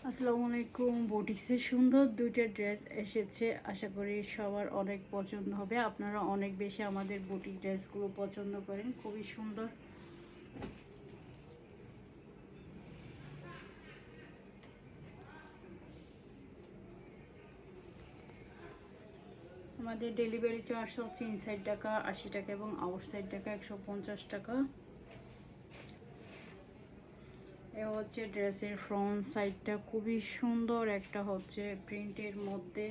আসসালামু আলাইকুম। বুটিক্সের সুন্দর দুইটা ড্রেস এসেছে, আশা করি সবার অনেক পছন্দ হবে। আপনারা অনেক বেশি আমাদের বুটিক ড্রেসগুলো পছন্দ করেন, খুবই সুন্দর। আমাদের ডেলিভারি চার্জ হচ্ছে ইনসাইড টাকা 80 টাকা এবং আউটসাইড টাকা 150 টাকা। এ হচ্ছে ড্রেসের ফ্রন্ট সাইডটা, খুবই সুন্দর একটা হচ্ছে প্রিন্টের মধ্যে,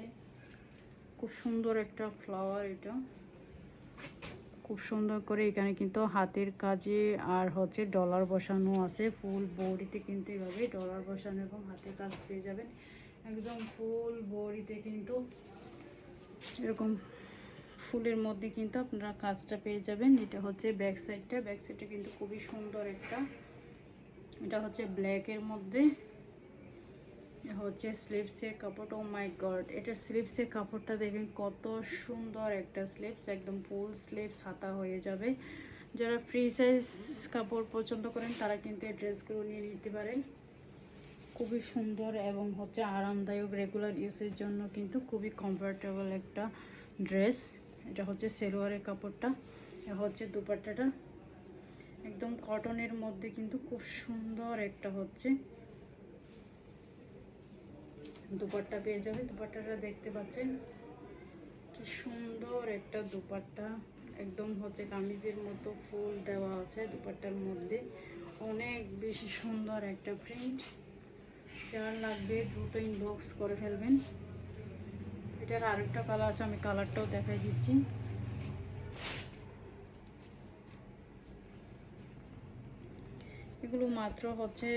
খুব সুন্দর একটা ফ্লাওয়ার। এটা খুব সুন্দর করে এখানে কিন্তু হাতের কাজে আর হচ্ছে ডলার বসানো আছে। ফুল বডিতে কিন্তু এভাবে ডলার বসানো এবং হাতের কাজ পেয়ে যাবেন। একদম ফুল বডিতে কিন্তু এরকম ফুলের মধ্যে কিন্তু আপনারা কাজটা পেয়ে যাবেন। এটা হচ্ছে ব্যাক সাইডটা, ব্যাক সাইডটা কিন্তু খুবই সুন্দর একটা, এটা হচ্ছে ব্ল্যাকের মধ্যে। হচ্ছে স্লিভসের কাপড়, ও মাই গড, এটা স্লিভসের কাপড়টা দেখেন কত সুন্দর একটা স্লিভস, একদম ফুল স্লিভস, হাতা হয়ে যাবে। যারা ফ্রি সাইজ কাপড় পছন্দ করেন তারা কিন্তু এই ড্রেসগুলো নিয়ে নিতে পারেন। খুবই সুন্দর এবং হচ্ছে আরামদায়ক, রেগুলার ইউজের জন্য কিন্তু খুবই কমফোর্টেবল একটা ড্রেস। এটা হচ্ছে সেলোয়ারের কাপড়টা, এটা হচ্ছে দুপাট্টাটা, একদম কটনের মধ্যে কিন্তু খুব সুন্দর একটা হচ্ছে দুপাট্টা পেয়ে যাবে। দুপাট্টাটা দেখতে পাচ্ছেন কি সুন্দর একটা দুপাট্টা, একদম হচ্ছে কামিজের মতো ফুল দেওয়া আছে দুপাট্টার মধ্যে, অনেক বেশি সুন্দর একটা প্রিন্ট। যার লাগবে দ্রুত ইনবক্স করে ফেলবেন। এটার আরেকটা কালার আছে, আমি কালারটাও দেখাই দিচ্ছি। এগুলো মাত্র হচ্ছে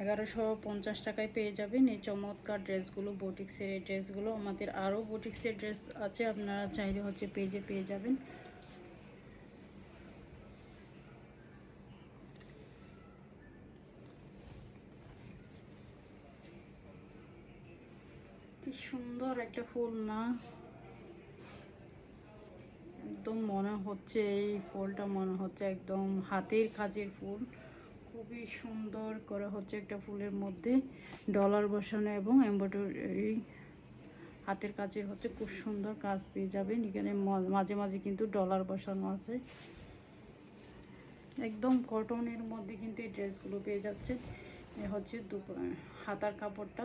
1150 টাকায় পেয়ে যাবেন এই চমৎকার ড্রেসগুলো, বুটিক্সের এই ড্রেসগুলো। আমাদের আরও বুটিক্সের ড্রেস আছে, আপনারা চাইলে হচ্ছে পেজে পেয়ে যাবেন। কি সুন্দর একটা ফুল না, একদম মনে হচ্ছে এই ফুলটা মনে হচ্ছে একদম হাতের কাজের ফুল। খুবই সুন্দর করে হচ্ছে একটা ফুলের মধ্যে ডলার বসানো এবং এমব্রয়ডারি হাতের কাজের হচ্ছে খুব সুন্দর কাজ পেয়ে যাবেন। এখানে মাঝে মাঝে কিন্তু ডলার বসানো আছে, একদম কটনের মধ্যে কিন্তু এই ড্রেসগুলো পেয়ে যাচ্ছে। এ হচ্ছে হাতার কাপড়টা,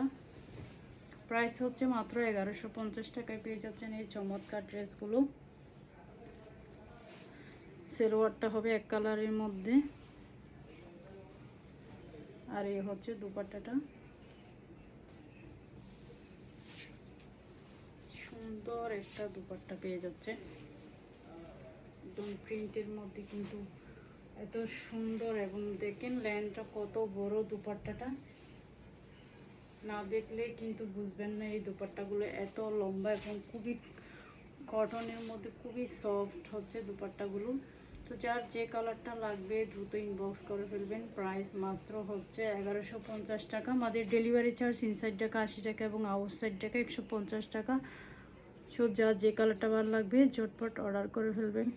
প্রাইস হচ্ছে মাত্র 1150 টাকায় পেয়ে যাচ্ছেন এই চমৎকার ড্রেসগুলো। সেলোয়ারটা হবে এক কালারের মধ্যে, আর এই হচ্ছে দুপাট্টাটা, সুন্দর একটা দুপাট্টা পেয়ে যাচ্ছে একদম প্রিন্টের মধ্যে, কিন্তু এত সুন্দর। এবং দেখেন ল্যান্ডটা কত বড়, দুপাট্টাটা না দেখলে কিন্তু বুঝবেন না এই দুপাট্টাগুলো এত লম্বা এবং খুবই কটনের মধ্যে, খুবই সফট হচ্ছে দুপাট্টাগুলো। তো যার যে কালারটা লাগবে দ্রুত ইনবক্স করে ফেলবেন। প্রাইস মাত্র হচ্ছে 1150 টাকা। আমাদের ডেলিভারি চার্জ ইনসাইড টাকা 80 টাকা এবং আউটসাইড টাকা 150 টাকা। সো যার যে কালারটা ভালো লাগবে ঝটপট অর্ডার করে ফেলবেন।